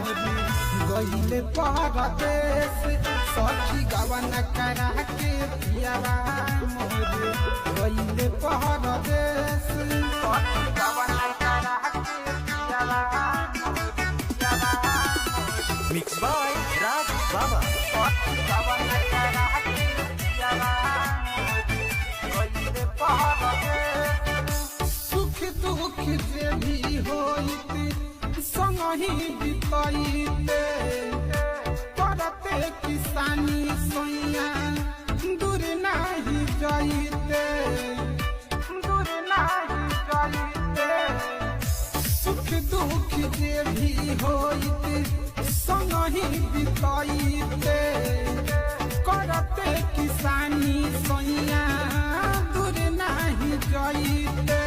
मोरी गईले परदेश सखी गवन करा के पियावा मोरी गईले परदेश सखी गवन करा के पियावा Mixed by Raj Baba. सखी गवन करा के पियावा गईले परदेश सुख दुख जे भी होइते संगहि बिताइते करते किसानी सोइया दूर नाही जाइते दूर नाही जाइते सुख दुख जे भी होइते संगहि बिताइते करते किसानी सोइया दूर नाही जाइते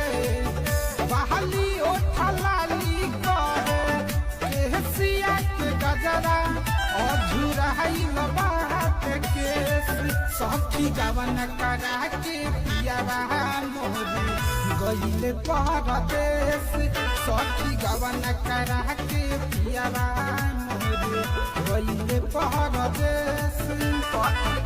बहाली ओठलाली करे केसिया के गजरा अझुराई बात केस सखी गवन करा के पियावा मोरी गईले परदेश सखी गवन करा के पियावा मोरी गईले परदेश सखी